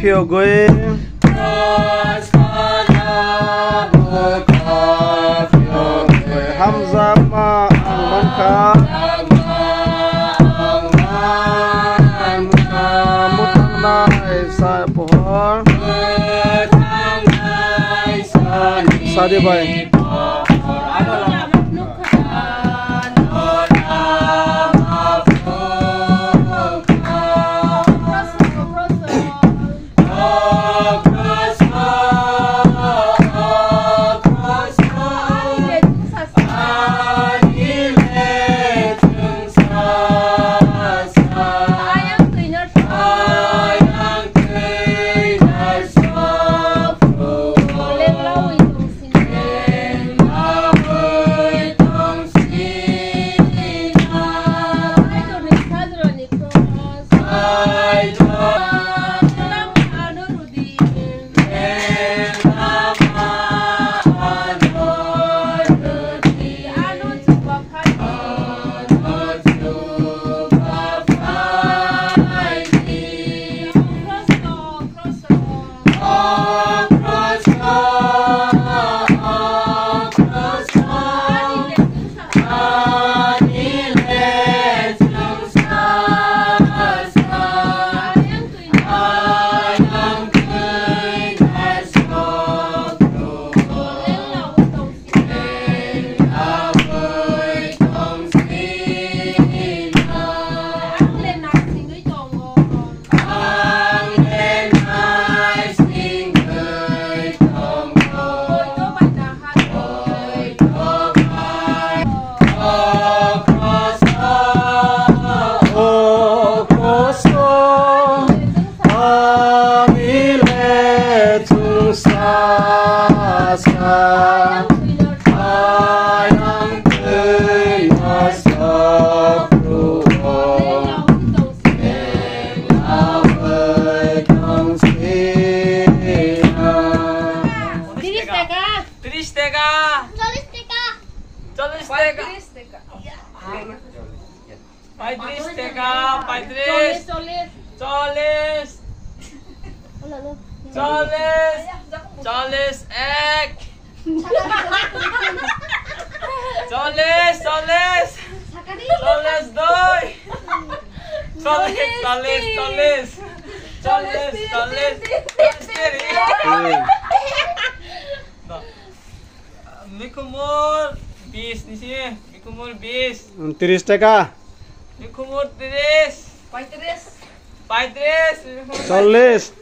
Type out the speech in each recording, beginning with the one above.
you're going. Hamza ma angmanka mutangna sa pohor sadi bhai Mikumur 20 di sini. Mikumur 20. 30 taka. Mikumur 30. 35. 40.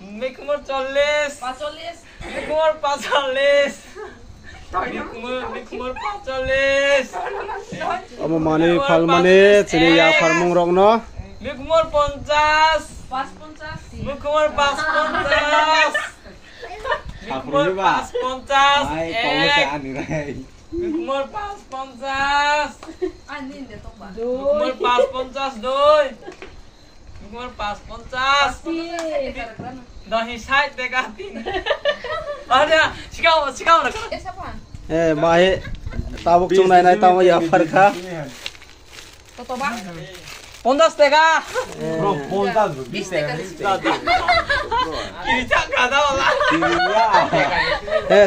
Mikumur 40. 45. Mikumur 45. Mikumur 45. Amo mani fal mani chini ya farmung rong no. Mikumur 50. 50. Mikumur 50. Mikumur 50. Mikumur 50. Mikumur 50 doi. Mikumur 50. Dahi side teka tin. Ada, sigaw na. Mahe tabuk chung nai nai tamu ya farka. Toto ba? 50 teka. Bro, 50 teka. Kiri kada wala.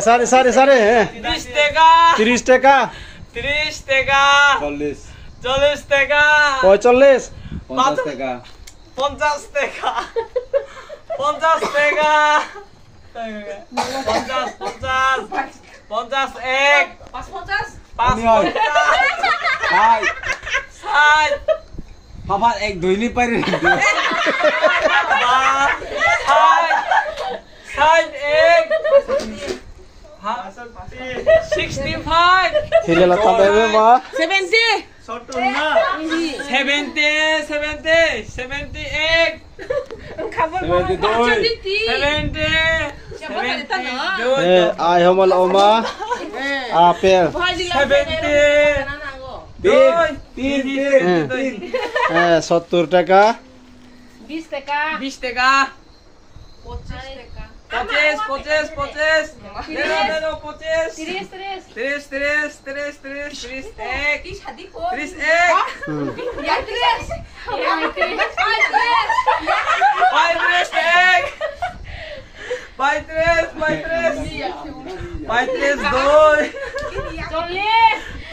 Sare 30 teka. 30 taka. 30 teka. 40 teka. 45. 50 teka. 50 teka. 50 teka. 50 ek. Pas 50. Hai. Hai. Papa ek doi ni par. Side egg. 65. Hilela tambe me ma. 70. 70 egg. 70. Ai homal oma. Apel. 70. 70 taka. 20 teka. 25. Nero 25. 30 egg. 30 egg. 5 egg. 35 2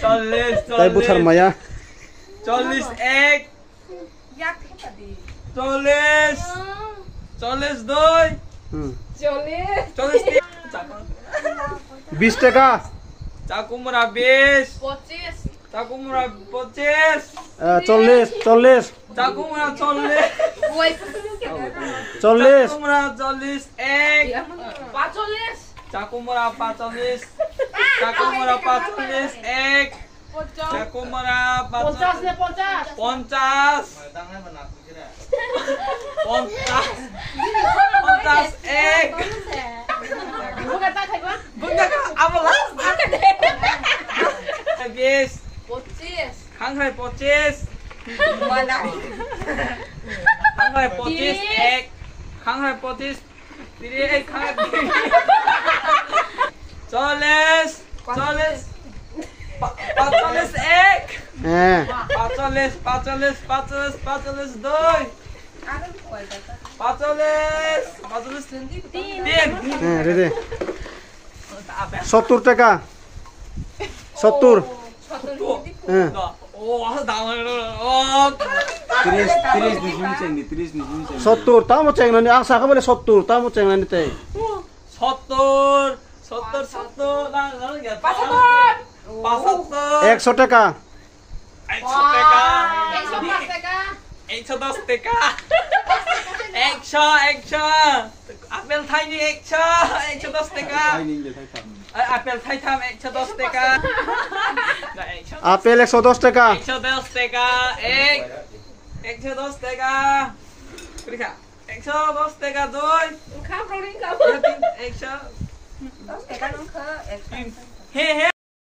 40 Tay buthar maya. 40 1 40 40 2 40 20 টাকা। চাকুমরা 20 চাকুমরা 25 40 40 চাকুমরা 40 40 চাকুমরা 40 1 চাকুমরা 45 চাকুমরা 45 1 চাকুমরা 50 50 1 Bunda ka abalas 20 Khangrai 25 Khangrai 25 1 Khangrai 25 Diri Khangrai 40 40 45 1 হ্যাঁ 45 45 45 45 2 45 45 3 হ্যাঁ ready 70 টাকা 70 হ্যাঁ Oh, daman. 30 ni sini 30 ni sini. 70 tamo ceng nani ang saka boleh 70 tamo ceng nani teh 70 lang ya. 75 100 টাকা 100 টাকা 110 টাকা 100 apple tiny 110 টাকা Ay ni le thai tham. Apple থাই থাম 110 টাকা apel 110 টাকা 110 টাকা 110 টাকা Krika 110 টাকা 2 100 he he